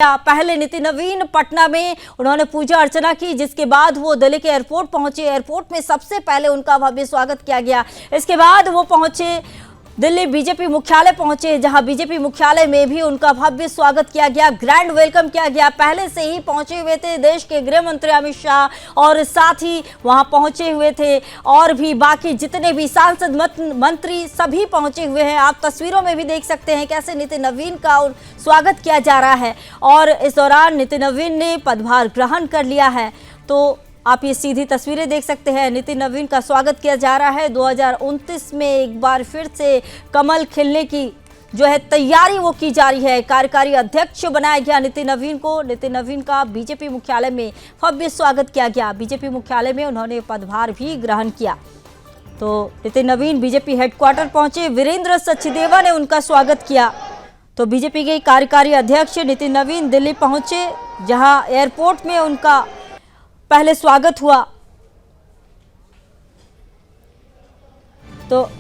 पहले नितिन नवीन पटना में उन्होंने पूजा अर्चना की, जिसके बाद वो दिल्ली के एयरपोर्ट पहुंचे। एयरपोर्ट में सबसे पहले उनका भव्य स्वागत किया गया। इसके बाद वो पहुंचे दिल्ली बीजेपी मुख्यालय पहुंचे, जहां बीजेपी मुख्यालय में भी उनका भव्य स्वागत किया गया, ग्रैंड वेलकम किया गया। पहले से ही पहुंचे हुए थे देश के गृह मंत्री अमित शाह और साथ ही वहां पहुंचे हुए थे और भी बाकी जितने भी सांसद मंत्री सभी पहुंचे हुए हैं। आप तस्वीरों में भी देख सकते हैं कैसे नितिन नवीन का स्वागत किया जा रहा है और इस दौरान नितिन नवीन ने पदभार ग्रहण कर लिया है। तो आप ये सीधी तस्वीरें देख सकते हैं, नितिन नवीन का स्वागत किया जा रहा है। 2029 में एक बार फिर से कमल खिलने की जो है तैयारी वो की जा रही है। कार्यकारी अध्यक्ष बनाया गया नितिन नवीन को। नितिन नवीन का बीजेपी मुख्यालय में भव्य स्वागत किया गया। बीजेपी मुख्यालय में उन्होंने पदभार भी ग्रहण किया। तो नितिन नवीन बीजेपी हेडक्वार्टर पहुंचे, वीरेंद्र सचदेवा ने उनका स्वागत किया। तो बीजेपी के कार्यकारी अध्यक्ष नितिन नवीन दिल्ली पहुंचे, जहां एयरपोर्ट में उनका पहले स्वागत हुआ। तो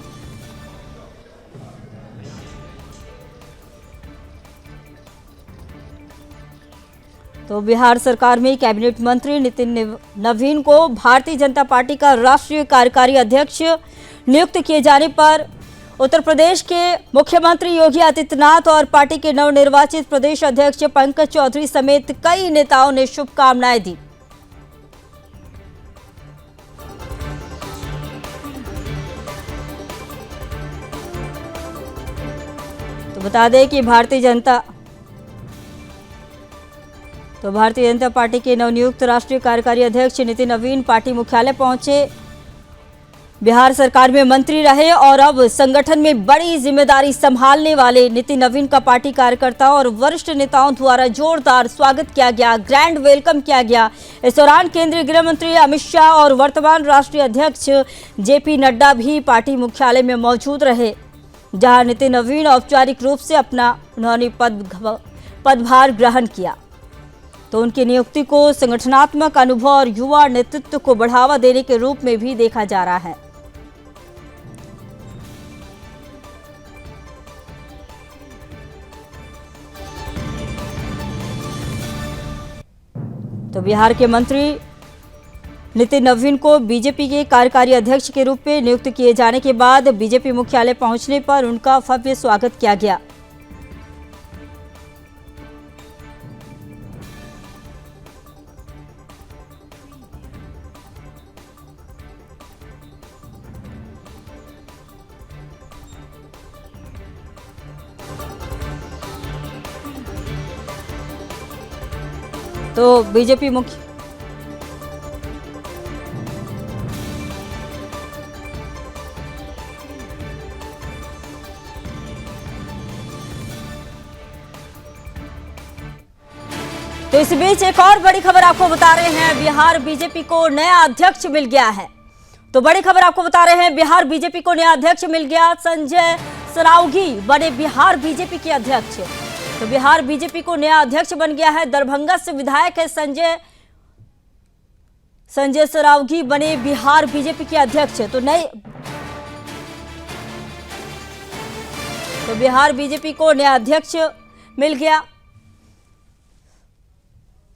बिहार सरकार में कैबिनेट मंत्री नितिन नवीन को भारतीय जनता पार्टी का राष्ट्रीय कार्यकारी अध्यक्ष नियुक्त किए जाने पर उत्तर प्रदेश के मुख्यमंत्री योगी आदित्यनाथ और पार्टी के नवनिर्वाचित प्रदेश अध्यक्ष पंकज चौधरी समेत कई नेताओं ने शुभकामनाएं दी। तो बता दें कि भारतीय जनता पार्टी के नवनियुक्त राष्ट्रीय कार्यकारी अध्यक्ष नितिन नवीन पार्टी मुख्यालय पहुंचे। बिहार सरकार में मंत्री रहे और अब संगठन में बड़ी जिम्मेदारी संभालने वाले नितिन नवीन का पार्टी कार्यकर्ताओं और वरिष्ठ नेताओं द्वारा जोरदार स्वागत किया गया, ग्रैंड वेलकम किया गया। इस दौरान केंद्रीय गृह मंत्री अमित शाह और वर्तमान राष्ट्रीय अध्यक्ष जेपी नड्डा भी पार्टी मुख्यालय में मौजूद रहे, जहां नितिन नवीन औपचारिक रूप से उन्होंने पदभार ग्रहण किया। तो उनकी नियुक्ति को संगठनात्मक अनुभव और युवा नेतृत्व को बढ़ावा देने के रूप में भी देखा जा रहा है। तो बिहार के मंत्री नितिन नवीन को बीजेपी के कार्यकारी अध्यक्ष के रूप में नियुक्त किए जाने के बाद बीजेपी मुख्यालय पहुंचने पर उनका भव्य स्वागत किया गया। तो बीजेपी मुख्य तो इस बीच एक और बड़ी खबर आपको बता रहे हैं, बिहार बीजेपी को नया अध्यक्ष मिल गया है। तो बड़ी खबर आपको बता रहे हैं, बिहार बीजेपी को नया अध्यक्ष मिल गया। संजय सरावगी बने बिहार बीजेपी के अध्यक्ष। तो बिहार बीजेपी को नया अध्यक्ष बन गया है। दरभंगा से विधायक है संजय सरावगी बने बिहार बीजेपी के अध्यक्ष। तो बिहार बीजेपी को नया अध्यक्ष मिल गया।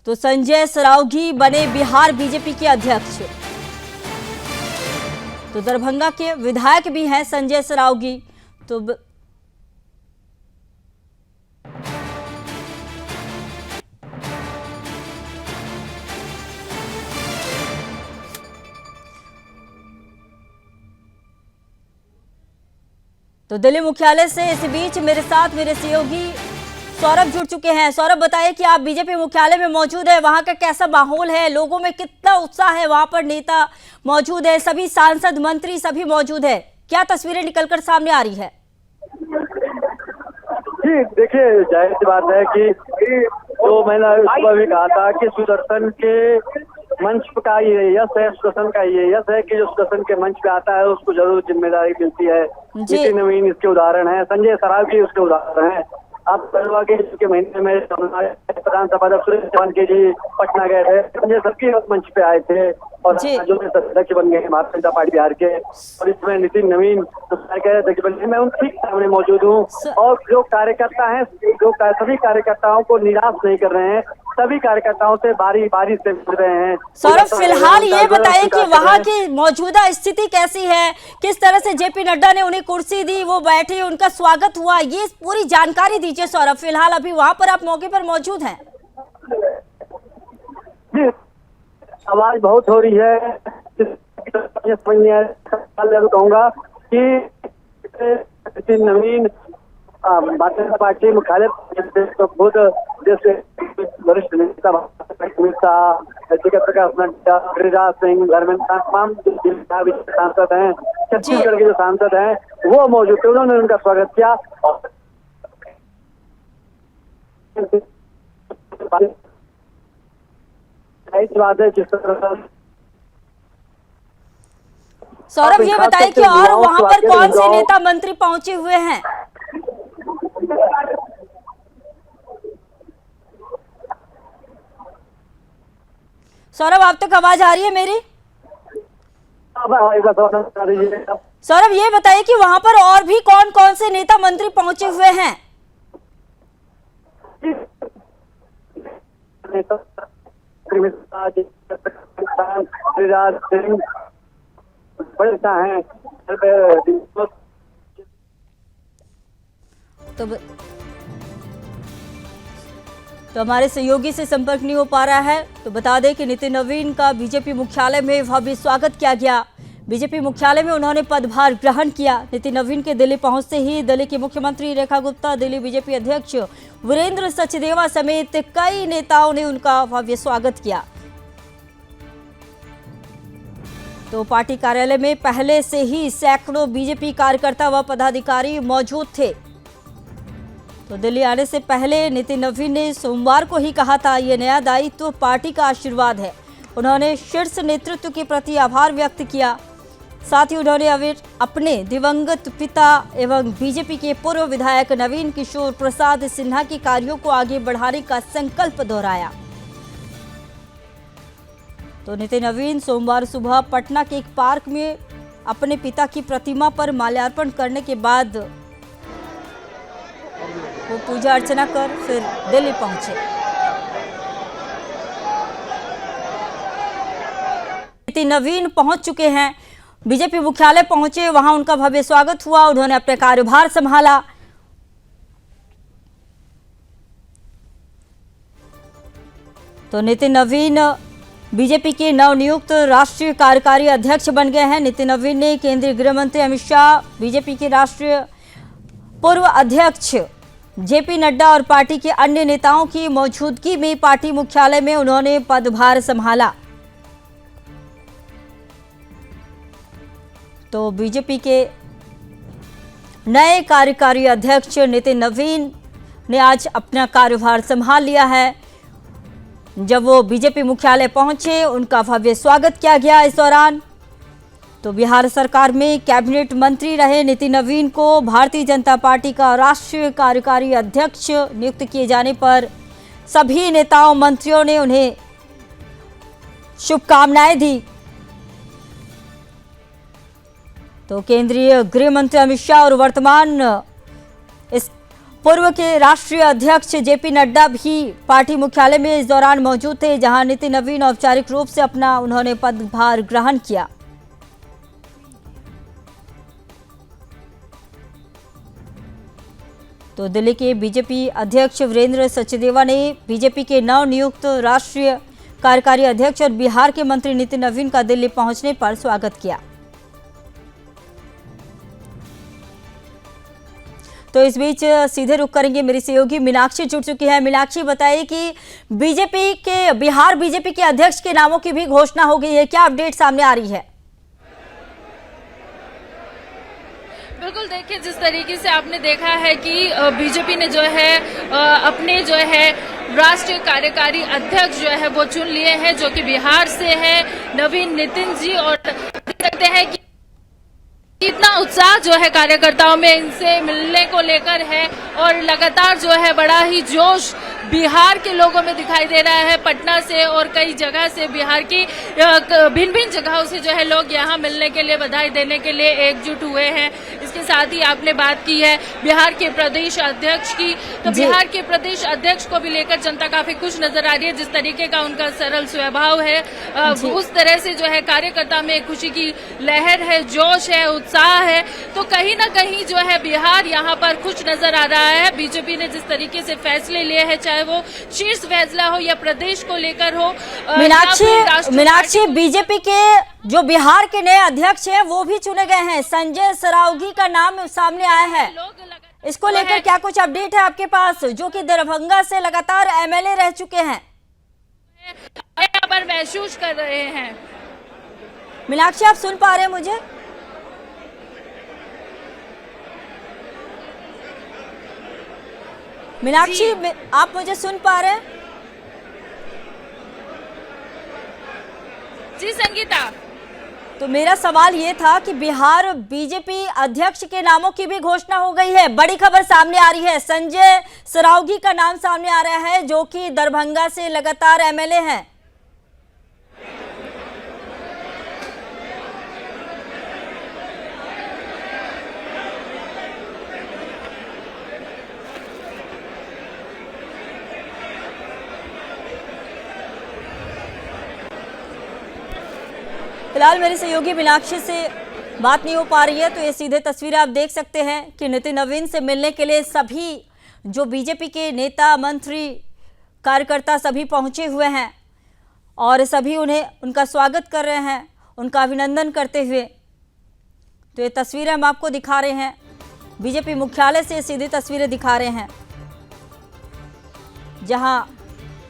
तो संजय सरावगी बने बिहार बीजेपी के अध्यक्ष। तो दरभंगा के विधायक भी हैं संजय सरावगी। तो दिल्ली मुख्यालय से इस बीच मेरे साथ मेरे सहयोगी सौरभ जुड़ चुके हैं। सौरभ, बताइए कि आप बीजेपी मुख्यालय में मौजूद है, वहां का कैसा माहौल है, लोगों में कितना उत्साह है, वहां पर नेता मौजूद है, सभी सांसद मंत्री सभी मौजूद है, क्या तस्वीरें निकलकर सामने आ रही है? जी देखिए, जाहिर सी बात है कि तो मैंने सुबह भी कहा था कि सुदर्शन के मंच का ये यश है, सुदर्शन का ये यश है कि जो सुदर्शन के मंच पे आता है उसको जरूर जिम्मेदारी मिलती है। नितिन नवीन इसके उदाहरण है, संजय सरावगी उसके उदाहरण है। आप फरवरी के महीने में प्रधान सभा अध्यक्ष सुरेश चौहान के जी पटना गए थे, ये सबके मंच पे आए थे और जो अध्यक्ष बन गए भारतीय जनता पार्टी बिहार के। और इसमें नितिन नवीन अध्यक्ष बन गए। मैं उन ठीक सामने मौजूद हूँ और जो कार्यकर्ता हैं, जो सभी कार्यकर्ताओं को निराश नहीं कर रहे हैं, सभी कार्यकर्ताओं से बारी बारी से मिल रहे हैं। सौरभ, फिलहाल ये बताइए कि वहाँ की मौजूदा स्थिति कैसी है, किस तरह से जेपी नड्डा ने उन्हें कुर्सी दी, वो बैठे, उनका स्वागत हुआ, ये पूरी जानकारी दीजिए सौरभ। फिलहाल अभी वहाँ पर आप मौके पर मौजूद हैं। आवाज बहुत हो रही है, कहूँगा कि नवीन भारतीय जनता पार्टी मुख्यालय खुद जैसे वरिष्ठ नेता अमित शाह, जगत प्रकाश नड्डा, गिरिराज सिंह, धर्मेंद्र, तमाम सांसद हैं, छत्तीसगढ़ के जो सांसद हैं वो मौजूद थे। उन्होंने उनका स्वागत किया। बात है जिस तरह सौरभ, ये बताइए कि और वहाँ पर कौन से नेता मंत्री पहुंचे हुए हैं? सौरभ, आप तक आवाज आ रही है मेरी? सौरभ, ये बताइए कि वहां पर और भी कौन कौन से नेता मंत्री पहुंचे हुए हैं? तो हमारे सहयोगी से संपर्क नहीं हो पा रहा है, तो बता दें कि नितिन नवीन का बीजेपी मुख्यालय में भव्य स्वागत किया गया। बीजेपी मुख्यालय में उन्होंने पदभार ग्रहण किया। नितिन नवीन के दिल्ली पहुंचते ही दिल्ली की मुख्यमंत्री रेखा गुप्ता, दिल्ली बीजेपी अध्यक्ष वीरेंद्र सचदेवा समेत कई नेताओं ने उनका भव्य स्वागत किया। तो पार्टी कार्यालय में पहले से ही सैकड़ों बीजेपी कार्यकर्ता व पदाधिकारी मौजूद थे। तो दिल्ली आने से पहले नितिन नवीन ने सोमवार को ही कहा था, ये नया दायित्व पार्टी का आशीर्वाद है। उन्होंने शीर्ष नेतृत्व के प्रति आभार व्यक्त किया। साथ ही उन्होंने अपने दिवंगत पिता एवं बीजेपी के पूर्व विधायक नवीन किशोर प्रसाद सिन्हा के कार्यों को आगे बढ़ाने का संकल्प दोहराया। तो नितिन नवीन सोमवार सुबह पटना के एक पार्क में अपने पिता की प्रतिमा पर माल्यार्पण करने के बाद वो पूजा अर्चना कर फिर दिल्ली पहुंचे। नितिन नवीन पहुंच चुके हैं, बीजेपी मुख्यालय पहुंचे, वहां उनका भव्य स्वागत हुआ। उन्होंने अपने कार्यभार संभाला। तो नितिन नवीन बीजेपी के नवनियुक्त राष्ट्रीय कार्यकारी अध्यक्ष बन गए हैं। नितिन नवीन ने केंद्रीय गृह मंत्री अमित शाह, बीजेपी के राष्ट्रीय पूर्व अध्यक्ष जेपी नड्डा और पार्टी के अन्य नेताओं की मौजूदगी में पार्टी मुख्यालय में उन्होंने पदभार संभाला। तो बीजेपी के नए कार्यकारी अध्यक्ष नितिन नवीन ने आज अपना कार्यभार संभाल लिया है। जब वो बीजेपी मुख्यालय पहुंचे, उनका भव्य स्वागत किया गया। इस दौरान तो बिहार सरकार में कैबिनेट मंत्री रहे नितिन नवीन को भारतीय जनता पार्टी का राष्ट्रीय कार्यकारी अध्यक्ष नियुक्त किए जाने पर सभी नेताओं मंत्रियों ने उन्हें शुभकामनाएं दी। तो केंद्रीय गृह मंत्री अमित शाह और वर्तमान इस पूर्व के राष्ट्रीय अध्यक्ष जेपी नड्डा भी पार्टी मुख्यालय में इस दौरान मौजूद थे, जहां नितिन नवीन औपचारिक रूप से अपना उन्होंने पदभार ग्रहण किया। तो दिल्ली के बीजेपी अध्यक्ष वीरेंद्र सचदेवा ने बीजेपी के नवनियुक्त राष्ट्रीय कार्यकारी अध्यक्ष और बिहार के मंत्री नितिन नवीन का दिल्ली पहुंचने पर स्वागत किया। तो इस बीच सीधे रुख करेंगे, मेरी सहयोगी मीनाक्षी जुड़ चुकी है। मीनाक्षी, बताइए कि बीजेपी के बिहार बीजेपी के अध्यक्ष के नामों की भी घोषणा हो गई है, क्या अपडेट सामने आ रही है? बिल्कुल, देखिए जिस तरीके से आपने देखा है कि बीजेपी ने जो है अपने जो है राष्ट्रीय कार्यकारी अध्यक्ष जो है वो चुन लिए हैं, जो कि बिहार से है नवीन नितिन जी। और देख सकते हैं कि इतना उत्साह जो है कार्यकर्ताओं में इनसे मिलने को लेकर है और लगातार जो है बड़ा ही जोश बिहार के लोगों में दिखाई दे रहा है। पटना से और कई जगह से बिहार की भिन्न भिन्न जगहों से जो है लोग यहाँ मिलने के लिए, बधाई देने के लिए एकजुट हुए हैं। इसके साथ ही आपने बात की है बिहार के प्रदेश अध्यक्ष की, तो बिहार के प्रदेश अध्यक्ष को भी लेकर जनता काफी खुश नजर आ रही है। जिस तरीके का उनका सरल स्वभाव है, उस तरह से जो है कार्यकर्ता में खुशी की लहर है, जोश है, उत्साह है। तो कहीं ना कहीं जो है बिहार यहाँ पर खुश नजर आ रहा है। बीजेपी ने जिस तरीके से फैसले लिए हैं, चाहे वो शीर्ष फैसला हो या प्रदेश को लेकर हो। मीनाक्षी, बीजेपी के जो बिहार के नए अध्यक्ष हैं वो भी चुने गए हैं। संजय सरावगी का नाम सामने आया है। इसको लेकर क्या कुछ अपडेट है आपके पास, जो कि दरभंगा से लगातार एमएलए रह चुके हैं? यहाँ पर महसूस कर रहे हैं। मीनाक्षी, आप सुन पा रहे हैं मुझे? मीनाक्षी, आप मुझे सुन पा रहे हैं? जी संगीता, तो मेरा सवाल ये था कि बिहार बीजेपी अध्यक्ष के नामों की भी घोषणा हो गई है। बड़ी खबर सामने आ रही है, संजय सरावगी का नाम सामने आ रहा है, जो कि दरभंगा से लगातार एमएलए हैं। फिलहाल मेरी सहयोगी मीनाक्षी से बात नहीं हो पा रही है, तो ये सीधे तस्वीरें आप देख सकते हैं कि नितिन नवीन से मिलने के लिए सभी जो बीजेपी के नेता, मंत्री, कार्यकर्ता सभी पहुंचे हुए हैं और सभी उनका स्वागत कर रहे हैं, उनका अभिनंदन करते हुए। तो ये तस्वीरें हम आपको दिखा रहे हैं, बीजेपी मुख्यालय से सीधी तस्वीरें दिखा रहे हैं, जहां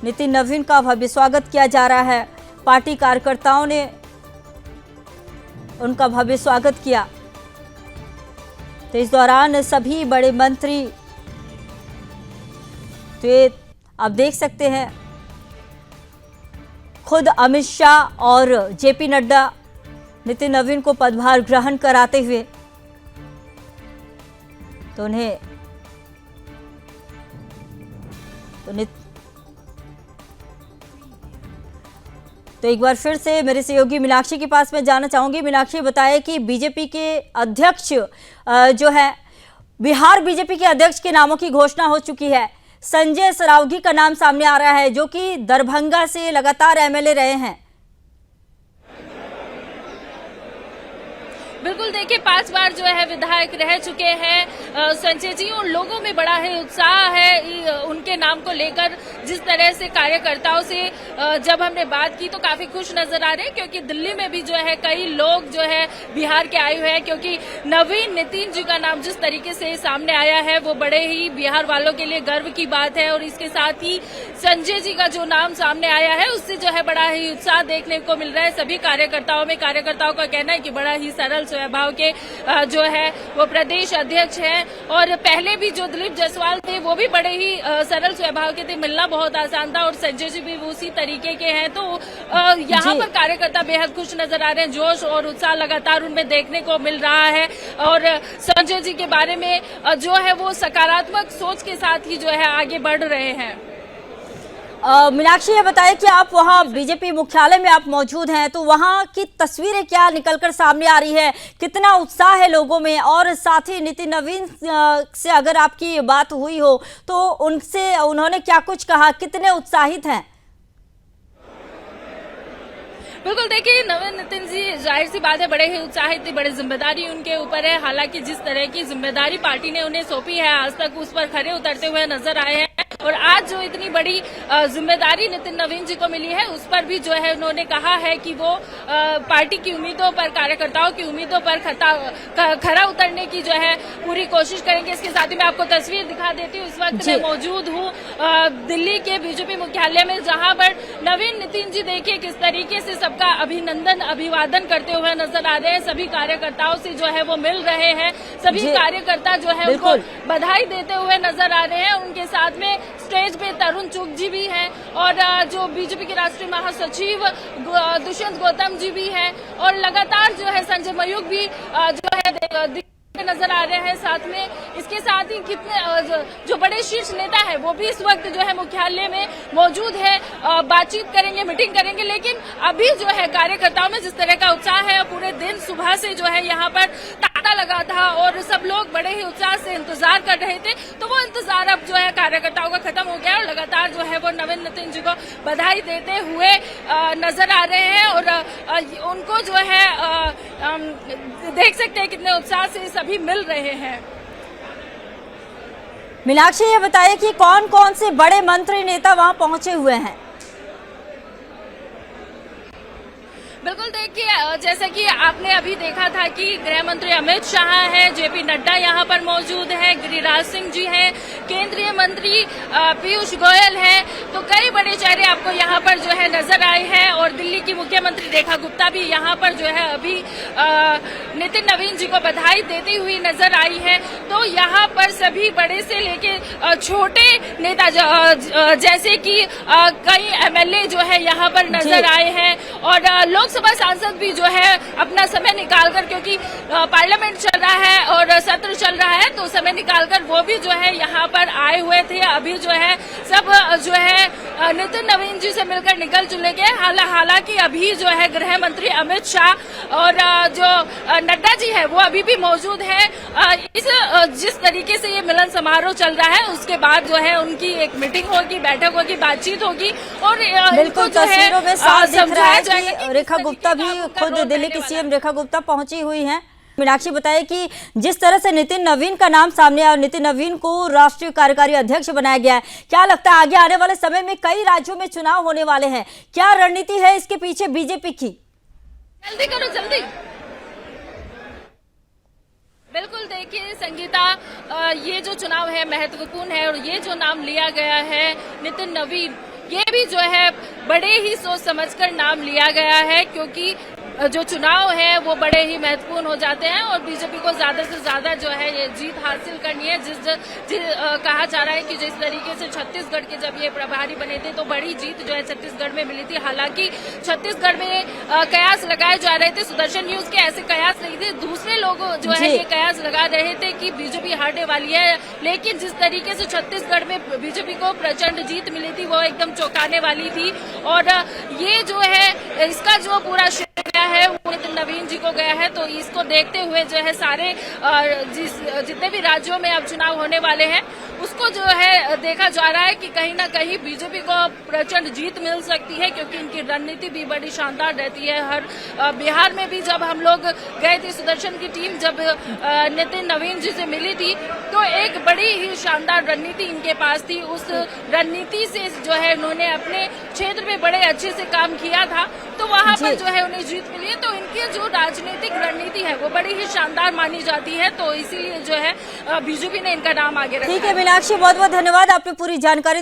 नितिन नवीन का भव्य स्वागत किया जा रहा है। पार्टी कार्यकर्ताओं ने उनका भव्य स्वागत किया। तो इस दौरान सभी बड़े मंत्री, तो ये आप देख सकते हैं, खुद अमित शाह और जेपी नड्डा नितिन नवीन को पदभार ग्रहण कराते हुए तो उन्हें तो एक बार फिर से मेरे सहयोगी मीनाक्षी के पास मैं जाना चाहूंगी। मीनाक्षी, बताएं कि बीजेपी के अध्यक्ष जो है, बिहार बीजेपी के अध्यक्ष के नामों की घोषणा हो चुकी है। संजय सरावगी का नाम सामने आ रहा है, जो कि दरभंगा से लगातार एमएलए रहे हैं। बिल्कुल, देखिए 5 बार जो है विधायक रह चुके हैं संजय जी। उन लोगों में बड़ा ही उत्साह है उनके नाम को लेकर। जिस तरह से कार्यकर्ताओं से जब हमने बात की तो काफी खुश नजर आ रहे हैं, क्योंकि दिल्ली में भी जो है कई लोग जो है बिहार के आए हुए हैं, क्योंकि नवीन नितिन जी का नाम जिस तरीके से सामने आया है वो बड़े ही बिहार वालों के लिए गर्व की बात है। और इसके साथ ही संजय जी का जो नाम सामने आया है उससे जो है बड़ा ही उत्साह देखने को मिल रहा है सभी कार्यकर्ताओं में। कार्यकर्ताओं का कहना है कि बड़ा ही सरल स्वभाव के जो है वो प्रदेश अध्यक्ष हैं, और पहले भी जो दिलीप जायसवाल थे वो भी बड़े ही सरल स्वभाव के थे, मिलना बहुत आसान था, और संजय जी भी उसी तरीके के हैं। तो यहाँ पर कार्यकर्ता बेहद खुश नजर आ रहे हैं, जोश और उत्साह लगातार उनमें देखने को मिल रहा है। और संजय जी के बारे में जो है वो सकारात्मक सोच के साथ ही जो है आगे बढ़ रहे हैं। मीनाक्षी, ये बताएं कि आप वहाँ बीजेपी मुख्यालय में आप मौजूद हैं, तो वहाँ की तस्वीरें क्या निकलकर सामने आ रही है, कितना उत्साह है लोगों में? और साथ ही नितिन नवीन से अगर आपकी बात हुई हो तो उनसे उन्होंने क्या कुछ कहा, कितने उत्साहित हैं? बिल्कुल, देखिए नवीन नितिन जी जाहिर सी बात है बड़े ही उत्साहित थे, बड़ी जिम्मेदारी उनके ऊपर है। हालांकि जिस तरह की जिम्मेदारी पार्टी ने उन्हें सौंपी है आज तक उस पर खरे उतरते हुए नजर आए हैं, और आज जो इतनी बड़ी जिम्मेदारी नितिन नवीन जी को मिली है उस पर भी जो है उन्होंने कहा है कि वो पार्टी की उम्मीदों पर, कार्यकर्ताओं की उम्मीदों पर खरा उतरने की जो है पूरी कोशिश करेंगे। इसके साथ ही मैं आपको तस्वीर दिखा देती हूँ। इस वक्त मैं मौजूद हूँ दिल्ली के बीजेपी मुख्यालय में, जहाँ पर नवीन नितिन जी देखिए किस तरीके से सबका अभिनंदन, अभिवादन करते हुए नजर आ रहे हैं। सभी कार्यकर्ताओं से जो है वो मिल रहे हैं, सभी कार्यकर्ता जो है उनको बधाई देते हुए नजर आ रहे हैं। उनके साथ में स्टेज पे तरुण चुग जी भी हैं और जो बीजेपी के राष्ट्रीय महासचिव दुष्यंत गौतम जी भी हैं और लगातार जो है संजय मयूख भी जो है नजर आ रहे हैं साथ में। इसके साथ ही कितने जो बड़े शीर्ष नेता है वो भी इस वक्त जो है मुख्यालय में मौजूद है, बातचीत करेंगे, मीटिंग करेंगे। लेकिन अभी जो है कार्यकर्ताओं में जिस तरह का उत्साह है, पूरे दिन सुबह से जो है यहाँ पर तांता लगा था और सब लोग बड़े ही उत्साह से इंतजार कर रहे थे, तो वो इंतजार अब जो है कार्यकर्ताओं का खत्म हो गया और लगातार जो है वो नवीन नितिन जी को बधाई देते हुए नजर आ रहे हैं और उनको जो है देख सकते हैं कितने उत्साह से सभी मिल रहे हैं। मीनाक्षी, ये बताइए कि कौन कौन से बड़े मंत्री नेता वहां पहुंचे हुए हैं? बिल्कुल, देखिए जैसा कि आपने अभी देखा था कि गृह मंत्री अमित शाह हैं, जेपी नड्डा यहाँ पर मौजूद हैं, गिरिराज सिंह जी हैं, केंद्रीय मंत्री पीयूष गोयल हैं, तो कई बड़े चेहरे आपको यहाँ पर जो है नजर आए हैं और दिल्ली की मुख्यमंत्री रेखा गुप्ता भी यहाँ पर जो है अभी नितिन नवीन जी को बधाई देती हुई नजर आई है। तो यहाँ पर सभी बड़े से लेके छोटे नेता जैसे कि कई एमएलए जो है यहाँ पर नजर आए हैं और लोकसभा सांसद भी जो है अपना समय निकालकर, क्योंकि पार्लियामेंट चल रहा है और सत्र चल रहा है, तो समय निकालकर वो भी जो है यहाँ पर आए हुए थे। अभी जो है सब जो है नितिन नवीन जी से मिलकर निकल चुके हैं। हालांकि अभी जो है गृह मंत्री अमित शाह और जो नड्डा जी है वो अभी भी मौजूद है। जिस तरीके से ये मिलन समारोह चल रहा है उसके बाद जो है उनकी एक मीटिंग होगी, बैठक होगी, बातचीत होगी और बिल्कुल तस्वीरों में साफ दिख रहा है कि रेखा गुप्ता भी खुद दिल्ली की सीएम रेखा गुप्ता पहुंची हुई हैं। मीनाक्षी, बताइए कि जिस तरह से नितिन नवीन का नाम सामने आया और नितिन नवीन को राष्ट्रीय कार्यकारी अध्यक्ष बनाया गया है, क्या लगता है आगे आने वाले समय में कई राज्यों में चुनाव होने वाले हैं, क्या रणनीति है इसके पीछे बीजेपी की? जल्दी करो, जल्दी। बिल्कुल, देखिए संगीता, ये जो चुनाव है महत्वपूर्ण है और ये जो नाम लिया गया है नितिन नवीन, ये भी जो है बड़े ही सोच समझकर नाम लिया गया है, क्योंकि जो चुनाव है वो बड़े ही महत्वपूर्ण हो जाते हैं और बीजेपी को ज्यादा से ज्यादा जो है ये जीत हासिल करनी है। कहा जा रहा है कि जिस तरीके से छत्तीसगढ़ के जब ये प्रभारी बने थे तो बड़ी जीत जो है छत्तीसगढ़ में मिली थी। हालांकि छत्तीसगढ़ में कयास लगाए जा रहे थे, सुदर्शन न्यूज के ऐसे कयास नहीं थे, दूसरे लोग जो है ये कयास लगा रहे थे कि बीजेपी हारने वाली है। लेकिन जिस तरीके से छत्तीसगढ़ में बीजेपी को प्रचंड जीत मिली थी वो एकदम चौंकाने वाली थी और ये जो है इसका जो पूरा गया है वो नितिन नवीन जी को गया है। तो इसको देखते हुए जो है सारे जितने भी राज्यों में अब चुनाव होने वाले हैं उसको जो है देखा जा रहा है कि कहीं ना कहीं बीजेपी को प्रचंड जीत मिल सकती है, क्योंकि इनकी रणनीति भी बड़ी शानदार रहती है। हर बिहार में भी जब हम लोग गए थे, सुदर्शन की टीम जब नितिन नवीन जी से मिली थी तो एक बड़ी ही शानदार रणनीति इनके पास थी। उस रणनीति से जो है उन्होंने अपने क्षेत्र में बड़े अच्छे से काम किया था, तो वहां पर जो है उन्हें जीत मिली है। तो इनकी जो राजनीतिक रणनीति है वो बड़ी ही शानदार मानी जाती है, तो इसीलिए जो है बीजेपी ने इनका नाम आगे रखा है। ठीक है मीनाक्षी, बहुत बहुत धन्यवाद, आपने पूरी जानकारी